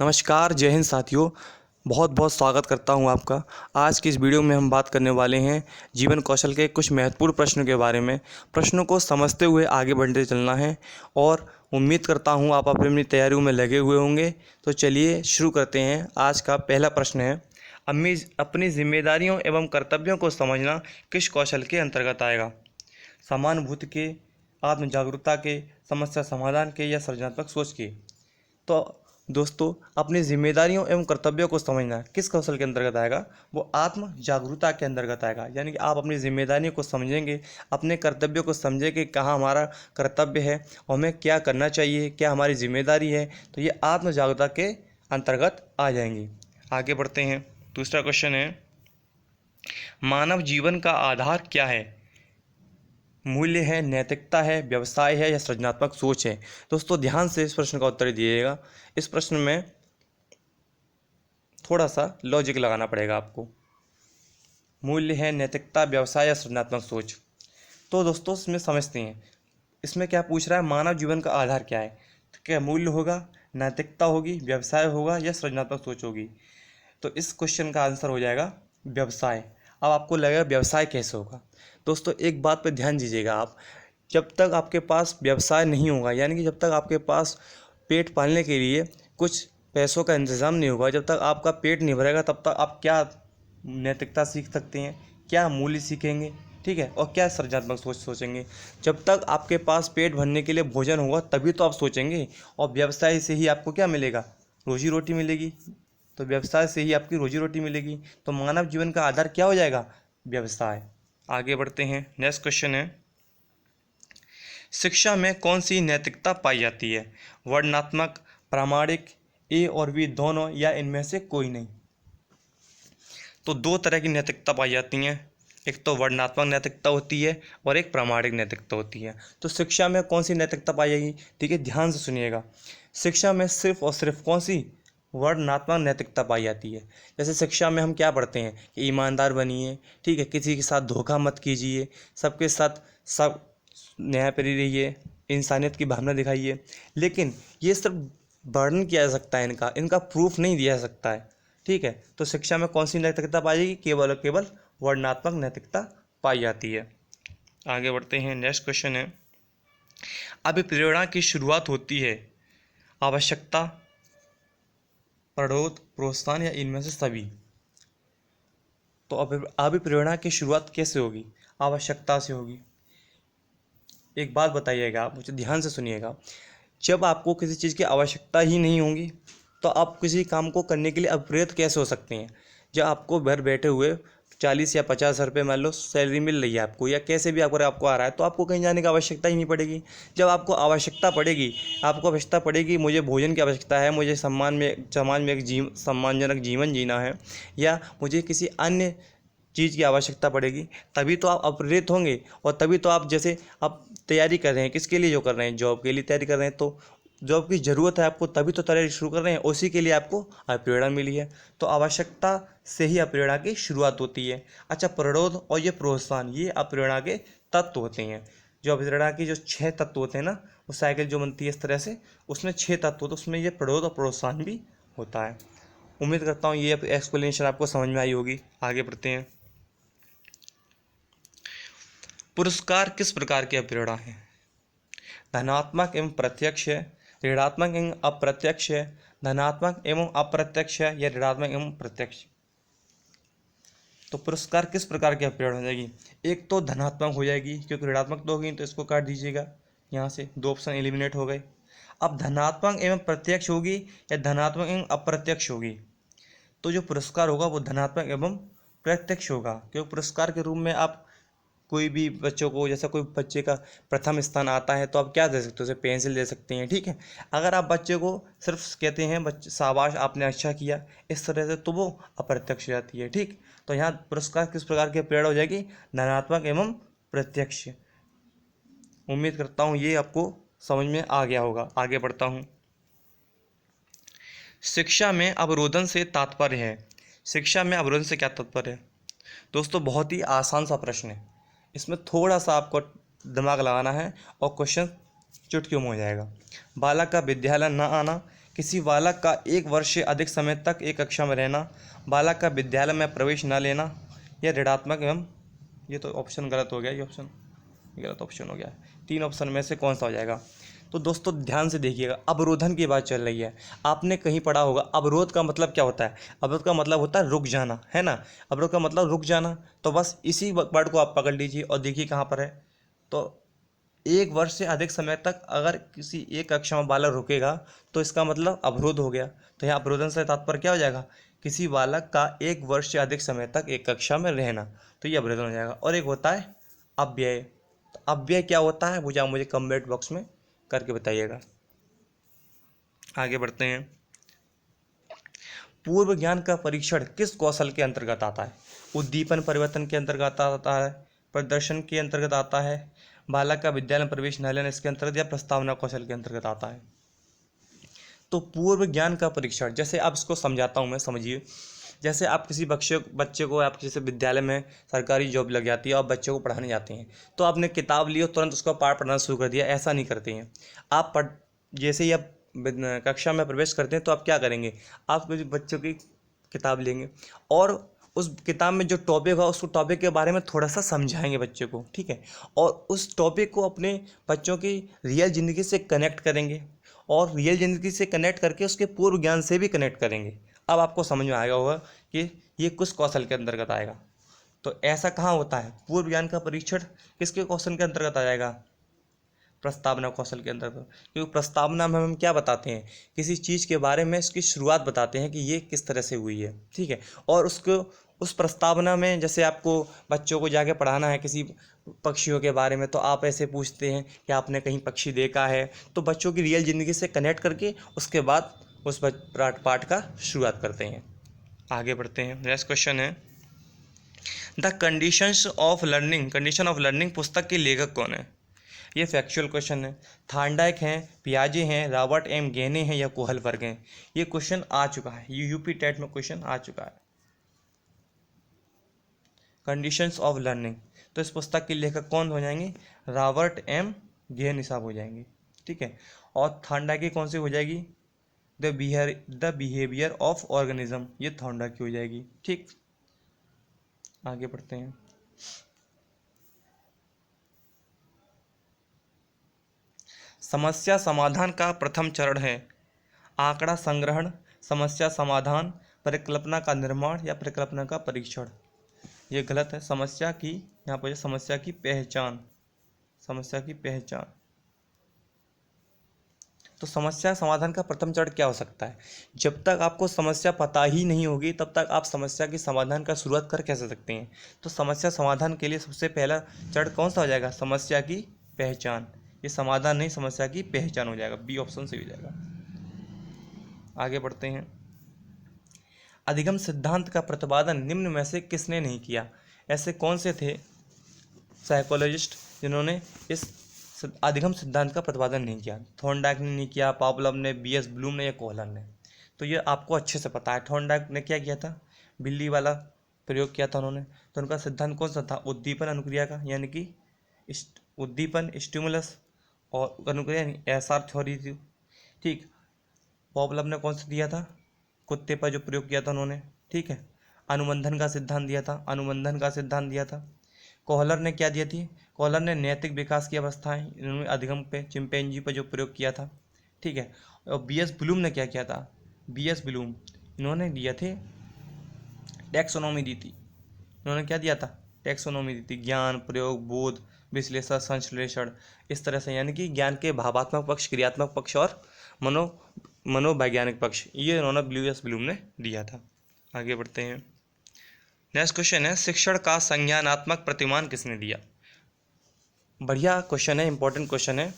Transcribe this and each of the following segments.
नमस्कार, जय हिंद साथियों। बहुत बहुत स्वागत करता हूं आपका। आज की इस वीडियो में हम बात करने वाले हैं जीवन कौशल के कुछ महत्वपूर्ण प्रश्नों के बारे में। प्रश्नों को समझते हुए आगे बढ़ते चलना है और उम्मीद करता हूं आप अपनी अपनी तैयारियों में लगे हुए होंगे। तो चलिए शुरू करते हैं। आज का पहला प्रश्न है, अपनी जिम्मेदारियों एवं कर्तव्यों को समझना किस कौशल के अंतर्गत आएगा? समानुभूति के, आत्म जागरूकता के, समस्या समाधान के या सृजनात्मक सोच के? तो दोस्तों, अपनी जिम्मेदारियों एवं कर्तव्यों को समझना किस कौशल के अंतर्गत आएगा? वो आत्म जागरूकता के अंतर्गत आएगा। यानी कि आप अपनी जिम्मेदारियों को समझेंगे, अपने कर्तव्यों को समझेंगे, कहाँ हमारा कर्तव्य है और हमें क्या करना चाहिए, क्या हमारी जिम्मेदारी है, तो ये आत्म जागरूकता के अंतर्गत आ जाएंगी। आगे बढ़ते हैं। दूसरा क्वेश्चन है, मानव जीवन का आधार क्या है? मूल्य है, नैतिकता है, व्यवसाय है या सृजनात्मक सोच है? दोस्तों, ध्यान से इस प्रश्न का उत्तर दीजिएगा। इस प्रश्न में थोड़ा सा लॉजिक लगाना पड़ेगा आपको। मूल्य है, नैतिकता, व्यवसाय या सृजनात्मक सोच? तो दोस्तों, इसमें समझते हैं। इसमें क्या पूछ रहा है, मानव जीवन का आधार क्या है? तो क्या मूल्य होगा, नैतिकता होगी, व्यवसाय होगा या सृजनात्मक सोच होगी? तो इस क्वेश्चन का आंसर हो जाएगा व्यवसाय। अब आपको लगेगा व्यवसाय कैसे होगा? दोस्तों, एक बात पर ध्यान दीजिएगा आप। जब तक आपके पास व्यवसाय नहीं होगा, यानी कि जब तक आपके पास पेट पालने के लिए कुछ पैसों का इंतज़ाम नहीं होगा, जब तक आपका पेट नहीं भरेगा, तब तक आप क्या नैतिकता सीख सकते हैं, क्या मूल्य सीखेंगे, ठीक है, और क्या सृजनात्मक सोच सोचेंगे? जब तक आपके पास पेट भरने के लिए भोजन होगा तभी तो आप सोचेंगे। और व्यवसाय से ही आपको क्या मिलेगा? रोजी रोटी मिलेगी। तो व्यवसाय से ही आपकी रोजी रोटी मिलेगी। तो मानव जीवन का आधार क्या हो जाएगा? व्यवसाय। आगे बढ़ते हैं। नेक्स्ट क्वेश्चन है, शिक्षा में कौन सी नैतिकता पाई जाती है? वर्णनात्मक, प्रामाणिक, ए और बी दोनों या इनमें से कोई नहीं? तो दो तरह की नैतिकता पाई जाती हैं। एक तो वर्णनात्मक नैतिकता होती है और एक प्रामाणिक नैतिकता होती है। तो शिक्षा में कौन सी नैतिकता पाई जाएगी? ठीक है, ध्यान से सुनिएगा। शिक्षा में सिर्फ और सिर्फ कौन सी? वर्णनात्मक नैतिकता पाई जाती है। जैसे शिक्षा में हम क्या पढ़ते हैं कि ईमानदार बनिए, ठीक है, किसी के साथ धोखा मत कीजिए, सबके साथ सब न्यायप्रिय रहिए, इंसानियत की भावना दिखाइए। लेकिन ये सिर्फ वर्णन किया जा सकता है, इनका प्रूफ नहीं दिया जा सकता है, ठीक है। तो शिक्षा में कौन सी नैतिकता पाई जाएगी? केवल और केवल वर्णनात्मक नैतिकता पाई जाती है। आगे बढ़ते हैं। नेक्स्ट क्वेश्चन है, अभिप्रेरणा की शुरुआत होती है आवश्यकता, प्ररोध, प्रोत्साहन या इनमें से सभी? तो अभिप्रेरणा की शुरुआत कैसे होगी? आवश्यकता से होगी। एक बात बताइएगा, आप मुझे ध्यान से सुनिएगा। जब आपको किसी चीज़ की आवश्यकता ही नहीं होगी तो आप किसी काम को करने के लिए अप्रेरित कैसे हो सकते हैं? जब आपको घर बैठे हुए 40 या 50 रुपये मान लो सैलरी मिल रही है आपको, या कैसे भी अगर आपको आ रहा है, तो आपको कहीं जाने की आवश्यकता ही नहीं पड़ेगी। जब आपको आवश्यकता पड़ेगी, मुझे भोजन की आवश्यकता है, मुझे समाज में एक सम्मानजनक जीवन जीना है, या मुझे किसी अन्य चीज़ की आवश्यकता पड़ेगी, तभी तो आप प्रेरित होंगे। और तभी तो आप, जैसे आप तैयारी कर रहे हैं, किसके लिए जो कर रहे हैं? जॉब के लिए तैयारी कर रहे हैं, तो जॉब की ज़रूरत है आपको, तभी तो तैयारी शुरू कर रहे हैं, उसी के लिए आपको प्रेरणा मिली है। तो आवश्यकता से ही प्रेरणा की शुरुआत होती है। अच्छा, प्ररोध और ये प्रोत्साहन, ये प्रेरणा के तत्व होते हैं। जो प्रेरणा की जो 6 तत्व होते हैं ना, वो साइकिल जो बनती है इस तरह से, उसमें 6 तत्व होते हैं, उसमें ये प्ररोध और प्रोत्साहन भी होता है। उम्मीद करता हूँ ये एक्सप्लेनेशन आपको समझ में आई होगी। आगे बढ़ते हैं। पुरस्कार किस प्रकार की प्रेरणा है? धनात्मक एवं प्रत्यक्ष है, ऋणात्मक एवं अप्रत्यक्ष है, धनात्मक एवं अप्रत्यक्ष है या ऋणात्मक एवं प्रत्यक्ष? तो पुरस्कार किस प्रकार की प्रेरणा हो जाएगी? एक तो धनात्मक हो जाएगी, क्योंकि ऋणात्मक तो होगी, तो इसको काट दीजिएगा, यहाँ से 2 ऑप्शन एलिमिनेट हो गए। अब धनात्मक एवं प्रत्यक्ष होगी या धनात्मक एवं अप्रत्यक्ष होगी? तो जो पुरस्कार होगा वो धनात्मक एवं प्रत्यक्ष होगा, क्योंकि पुरस्कार के रूप में आप कोई भी बच्चों को, जैसा कोई बच्चे का प्रथम स्थान आता है तो आप क्या दे सकते हो? उसे पेंसिल दे सकते हैं, ठीक है। अगर आप बच्चे को सिर्फ कहते हैं बच्चे शाबाश आपने अच्छा किया, इस तरह से, तो वो अप्रत्यक्ष जाती है, ठीक। तो यहाँ पुरस्कार किस प्रकार की प्रेरणा हो जाएगी? धनात्मक एवं प्रत्यक्ष। उम्मीद करता हूँ ये आपको समझ में आ गया होगा। आगे बढ़ता हूँ। शिक्षा में अवरोधन से तात्पर्य है। शिक्षा में अवरोधन से क्या तात्पर्य है? दोस्तों, बहुत ही आसान सा प्रश्न है, इसमें थोड़ा सा आपको दिमाग लगाना है और क्वेश्चन चुटकियों में हो जाएगा। बालक का विद्यालय न आना, किसी बालक का 1 वर्ष से अधिक समय तक एक कक्षा में रहना, बालक का विद्यालय में प्रवेश न लेना, या ऋणात्मक एवं, ये तो ऑप्शन गलत हो गया, ये ऑप्शन गलत ऑप्शन हो गया। 3 ऑप्शन में से कौन सा हो जाएगा? तो दोस्तों ध्यान से देखिएगा, अवरोधन की बात चल रही है। आपने कहीं पढ़ा होगा अवरोध का मतलब क्या होता है? अवरोध का मतलब होता है रुक जाना, है ना। अवरोध का मतलब रुक जाना। तो बस इसी वर्ड को आप पकड़ लीजिए और देखिए कहाँ पर है। तो 1 वर्ष से अधिक समय तक अगर किसी एक कक्षा में बालक रुकेगा तो इसका मतलब अवरोध हो गया। तो यहाँ अवरोधन से तात्पर्य क्या हो जाएगा? किसी बालक का 1 वर्ष से अधिक समय तक एक कक्षा में रहना, तो ये अवरोधन हो जाएगा। और एक होता है अव्यय। तो अव्यय क्या होता है वो मुझे कमेंट बॉक्स में करके बताइएगा। आगे बढ़ते हैं। पूर्व ज्ञान का परीक्षण किस कौशल के अंतर्गत आता है? उद्दीपन परिवर्तन के अंतर्गत आता है, प्रदर्शन के अंतर्गत आता है, बालक का विद्यालय में प्रवेश न लेना इसके अंतर्गत, या प्रस्तावना कौशल के अंतर्गत आता है? तो पूर्व ज्ञान का परीक्षण, जैसे आप इसको समझाता हूँ मैं, समझिए। जैसे आप किसी बच्चे को, आप जैसे विद्यालय में सरकारी जॉब लग जाती है और बच्चे को पढ़ाने जाते हैं, तो आपने किताब ली और तुरंत उसका पाठ पढ़ना शुरू कर दिया, ऐसा नहीं करते हैं आप। जैसे ही आप कक्षा में प्रवेश करते हैं तो आप क्या करेंगे? आप किसी बच्चों की किताब लेंगे और उस किताब में जो टॉपिक है उस टॉपिक के बारे में थोड़ा सा समझाएंगे बच्चे को, ठीक है। और उस टॉपिक को अपने बच्चों की रियल ज़िंदगी से कनेक्ट करेंगे और रियल ज़िंदगी से कनेक्ट करके उसके पूर्व ज्ञान से भी कनेक्ट करेंगे। अब आपको समझ में आएगा होगा कि ये किस कौशल के अंतर्गत आएगा। तो ऐसा कहाँ होता है? पूर्व ज्ञान का परीक्षण किसके कौशल के अंतर्गत आ जाएगा? प्रस्तावना कौशल के अंतर्गत। क्योंकि प्रस्तावना में हम क्या बताते हैं? किसी चीज़ के बारे में इसकी शुरुआत बताते हैं कि ये किस तरह से हुई है, ठीक है। और उसको उस प्रस्तावना में, जैसे आपको बच्चों को जाके पढ़ाना है किसी पक्षियों के बारे में, तो आप ऐसे पूछते हैं कि आपने कहीं पक्षी देखा है, तो बच्चों की रियल ज़िंदगी से कनेक्ट करके उसके बाद उस पाठ का शुरुआत करते हैं। आगे बढ़ते हैं। नेक्स्ट क्वेश्चन है, द कंडीशन ऑफ लर्निंग पुस्तक के लेखक कौन है? ये फैक्चुअल क्वेश्चन है। थार्नडाइक हैं, पियाजे हैं, रॉबर्ट एम गेने हैं, या कोहलबर्ग हैं? ये क्वेश्चन आ चुका है, ये यूपी टेट में क्वेश्चन आ चुका है। कंडीशंस ऑफ लर्निंग, तो इस पुस्तक के लेखक कौन हो जाएंगे? रॉबर्ट एम गेन साहब हो जाएंगे, ठीक है। और थार्नडाइक की कौन सी हो जाएगी? द बिहेवियर ऑफ ऑर्गेनिज्म, ये थार्नडाइक की हो जाएगी, ठीक। आगे बढ़ते हैं। समस्या समाधान का प्रथम चरण है आंकड़ा संग्रहण, समस्या समाधान, परिकल्पना का निर्माण, या परिकल्पना का परीक्षण? ये गलत है। समस्या की, यहाँ पर समस्या की पहचान, समस्या की पहचान। तो समस्या समाधान का प्रथम चरण क्या हो सकता है? जब तक आपको समस्या पता ही नहीं होगी तब तक आप समस्या की समाधान का शुरुआत कर कैसे सकते हैं? तो समस्या समाधान के लिए सबसे पहला चरण कौन सा हो जाएगा? समस्या की पहचान। ये समाधान नहीं, समस्या की पहचान हो जाएगा, बी ऑप्शन सही हो जाएगा। आगे बढ़ते हैं। अधिगम सिद्धांत का प्रतिपादन निम्न में से किसने नहीं किया? ऐसे कौन से थे साइकोलॉजिस्ट जिन्होंने इस अधिगम सिद्धांत का प्रतिपादन नहीं किया? थॉर्नडाइक ने नहीं किया, पावलोव ने, बीएस ब्लूम ने, या कोहलर ने? तो ये आपको अच्छे से पता है। थॉर्नडाइक ने क्या किया था? बिल्ली वाला प्रयोग किया था उन्होंने। तो उनका सिद्धांत कौन सा था? उद्दीपन अनुक्रिया का, यानी कि उद्दीपन स्टिमुलस, और अनुक्रिया यानी एसआर थ्योरी थी, ठीक। पावलोव ने कौन सा दिया था? कुत्ते पर जो प्रयोग किया था उन्होंने, ठीक है। अनुबंधन का सिद्धांत दिया था, अनुबंधन का सिद्धांत दिया था। कोहलर ने क्या दिया थी? कोहलर ने नैतिक विकास की अवस्थाएं, इन्होंने अधिगम पे, चिंपैंजी पर जो प्रयोग किया था, ठीक है। और बीएस ब्लूम ने क्या किया था? बीएस ब्लूम इन्होंने दिया थे टैक्सोनॉमी दी थी। इन्होंने क्या दिया था? टैक्सोनॉमी दी थी, ज्ञान, प्रयोग, बोध, विश्लेषण, संश्लेषण, इस तरह से, यानी कि ज्ञान के भावात्मक पक्ष, क्रियात्मक पक्ष और मनोवैज्ञानिक पक्ष, ये इन्होंने बीएस ब्लूम ने दिया था। आगे बढ़ते हैं। नेक्स्ट क्वेश्चन है, शिक्षण का संज्ञानात्मक प्रतिमान किसने दिया? बढ़िया क्वेश्चन है, इंपॉर्टेंट क्वेश्चन है।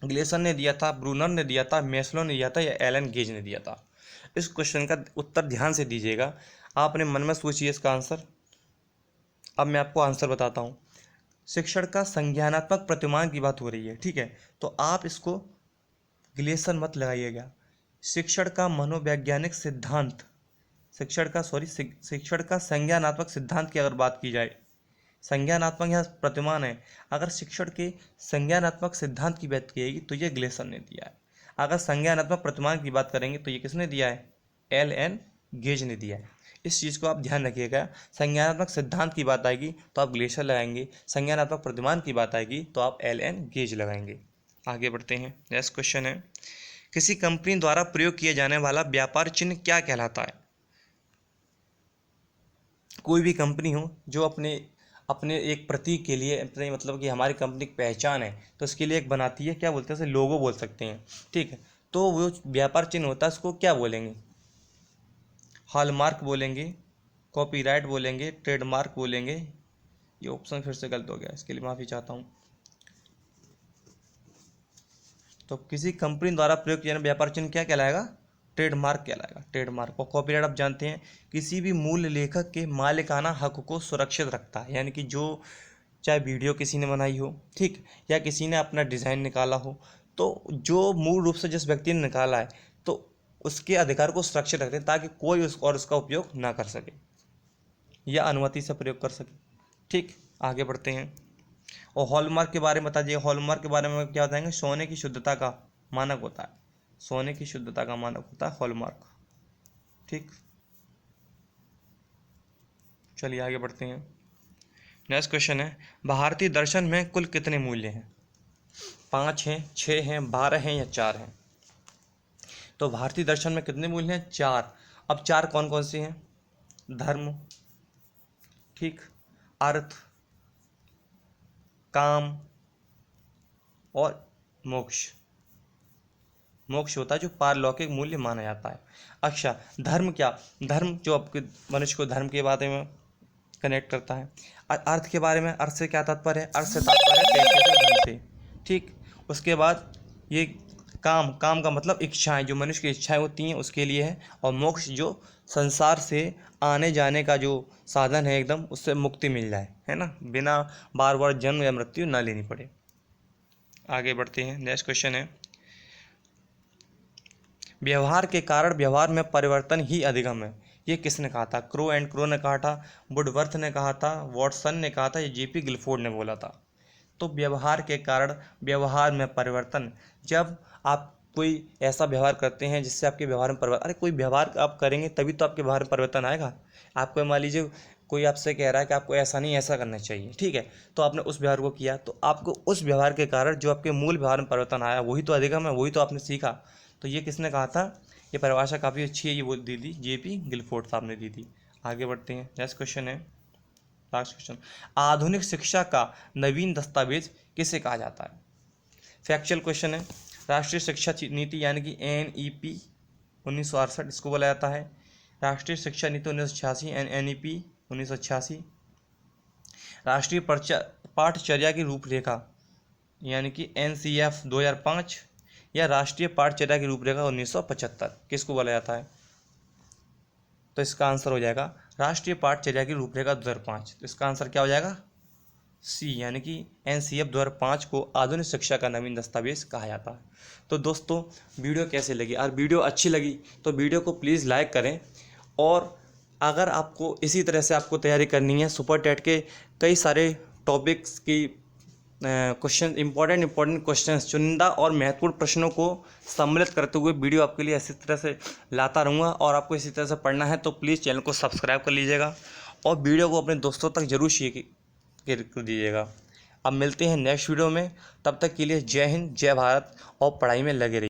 ग्लेसन ने दिया था, ब्रूनर ने दिया था, मेस्लो ने दिया था, या एलन गेज ने दिया था? इस क्वेश्चन का उत्तर ध्यान से दीजिएगा, आपने मन में सोचिए इसका आंसर। अब मैं आपको आंसर बताता हूँ। शिक्षण का संज्ञानात्मक प्रतिमान की बात हो रही है, ठीक है। तो आप इसको ग्लेसन मत लगाइएगा। शिक्षण का मनोवैज्ञानिक सिद्धांत, शिक्षण का संज्ञानात्मक सिद्धांत की अगर बात की जाए, संज्ञानात्मक यहाँ प्रतिमान है, अगर शिक्षण के संज्ञानात्मक सिद्धांत की बात की जाएगी तो ये ग्लेसन ने दिया है। अगर संज्ञानात्मक प्रतिमान की बात करेंगे तो ये किसने दिया है, एल.एन. गेज ने दिया है। इस चीज़ को आप ध्यान रखिएगा। संज्ञानात्मक सिद्धांत की बात आएगी तो आप ग्लेशियर लगाएंगे, संज्ञानात्मक प्रतिमान की बात आएगी तो आप एल.एन. गेज लगाएंगे। आगे बढ़ते हैं। नेक्स्ट क्वेश्चन है, किसी कंपनी द्वारा प्रयोग किया जाने वाला व्यापार चिन्ह क्या कहलाता है। कोई भी कंपनी हो जो अपने अपने एक प्रतीक के लिए, अपने मतलब कि हमारी कंपनी की पहचान है तो उसके लिए एक बनाती है, क्या बोलते हैं उसे, लोगो बोल सकते हैं, ठीक है। तो वो व्यापार चिन्ह होता है उसको क्या बोलेंगे, हॉलमार्क बोलेंगे, कॉपीराइट बोलेंगे, ट्रेडमार्क बोलेंगे। ये ऑप्शन फिर से गलत हो गया, इसके लिए माफ़ी चाहता हूँ। तो किसी कंपनी द्वारा प्रयोग किया जाने व्यापार चिन्ह क्या कहलाएगा, ट्रेडमार्क कहलाएगा, ट्रेडमार्क। और कॉपीराइट आप जानते हैं किसी भी मूल लेखक के मालिकाना हक को सुरक्षित रखता है, यानी कि जो चाहे वीडियो किसी ने बनाई हो, ठीक, या किसी ने अपना डिज़ाइन निकाला हो, तो जो मूल रूप से जिस व्यक्ति ने निकाला है तो उसके अधिकार को सुरक्षित रखते हैं ताकि कोई उसका उपयोग ना कर सके या अनुमति से प्रयोग कर सके, ठीक। आगे बढ़ते हैं। और हॉलमार्क के बारे में बता दिए। हॉलमार्क के बारे में क्या बताएंगे, सोने की शुद्धता का मानक होता है, सोने की शुद्धता का मानक होता है हॉलमार्क, ठीक। चलिए आगे बढ़ते हैं। नेक्स्ट क्वेश्चन है, भारतीय दर्शन में कुल कितने मूल्य हैं। 5 हैं, 6 हैं, 12 हैं या 4 हैं। तो भारतीय दर्शन में कितने मूल्य हैं, 4। अब 4 कौन कौन से हैं, धर्म, ठीक, अर्थ, काम और मोक्ष। मोक्ष होता है जो पारलौकिक मूल्य माना जाता है। अच्छा, धर्म क्या, धर्म जो आपके मनुष्य को धर्म के बारे में कनेक्ट करता है। अर्थ के बारे में, अर्थ से क्या तात्पर्य है, अर्थ से तात्पर्य है पैसे से, धन से, ठीक। उसके बाद ये काम, काम का मतलब इच्छाएं, जो मनुष्य की इच्छाएं होती हैं उसके लिए है। और मोक्ष जो संसार से आने जाने का जो साधन है, एकदम उससे मुक्ति मिल जाए, है ना, बिना बार बार जन्म या मृत्यु ना लेनी पड़े। आगे बढ़ते हैं। नेक्स्ट क्वेश्चन है, व्यवहार के कारण व्यवहार में परिवर्तन ही अधिगम है। ये किसने कहा था, क्रो एंड क्रो ने कहा था, वुडवर्थ ने कहा था, वॉटसन ने कहा था, या जेपी गिलफोर्ड ने बोला था। तो व्यवहार के कारण व्यवहार में परिवर्तन, जब आप कोई ऐसा व्यवहार करते हैं जिससे आपके व्यवहार में परिवर्तन, अरे कोई व्यवहार आप करेंगे तभी तो आपके व्यवहार में परिवर्तन आएगा। आपको मान लीजिए कोई आपसे कह रहा है कि आपको ऐसा नहीं ऐसा करना चाहिए, ठीक है, तो आपने उस व्यवहार को किया तो आपको उस व्यवहार के कारण जो आपके मूल व्यवहार में परिवर्तन आया वही तो अधिगम है, वही तो आपने सीखा। तो ये किसने कहा था, ये परिभाषा काफ़ी अच्छी है, ये वो दी थी जेपी गिलफोर्ड साहब ने दी थी। आगे बढ़ते हैं। नेक्स्ट क्वेश्चन है, लास्ट क्वेश्चन, आधुनिक शिक्षा का नवीन दस्तावेज किसे कहा जाता है। फैक्चुअल क्वेश्चन है। राष्ट्रीय शिक्षा नीति यानी कि NEP 1968 इसको बोला जाता है। राष्ट्रीय शिक्षा नीति 1986 NEP 1986। राष्ट्रीय पाठचर्या की रूपरेखा यानी कि NCF 2005 या राष्ट्रीय पाठचर्या की रूपरेखा 1975 किसको बोला जाता है। तो इसका आंसर हो जाएगा राष्ट्रीय पाठचर्या की रूपरेखा 2005। तो इसका आंसर क्या हो जाएगा, सी, यानी कि NCF 2005 को आधुनिक शिक्षा का नवीन दस्तावेज कहा जाता है। तो दोस्तों वीडियो कैसे लगी, और वीडियो अच्छी लगी तो वीडियो को प्लीज़ लाइक करें। और अगर आपको इसी तरह से आपको तैयारी करनी है सुपर टेट के कई सारे टॉपिक्स की क्वेश्चन, इंपॉर्टेंट क्वेश्चंस, चुनिंदा और महत्वपूर्ण प्रश्नों को सम्मिलित करते हुए वीडियो आपके लिए इसी तरह से लाता रहूँगा। और आपको इसी तरह से पढ़ना है तो प्लीज़ चैनल को सब्सक्राइब कर लीजिएगा और वीडियो को अपने दोस्तों तक जरूर शेयर कर दीजिएगा। अब मिलते हैं नेक्स्ट वीडियो में, तब तक के लिए जय हिंद, जय भारत और पढ़ाई में लगे रहिए।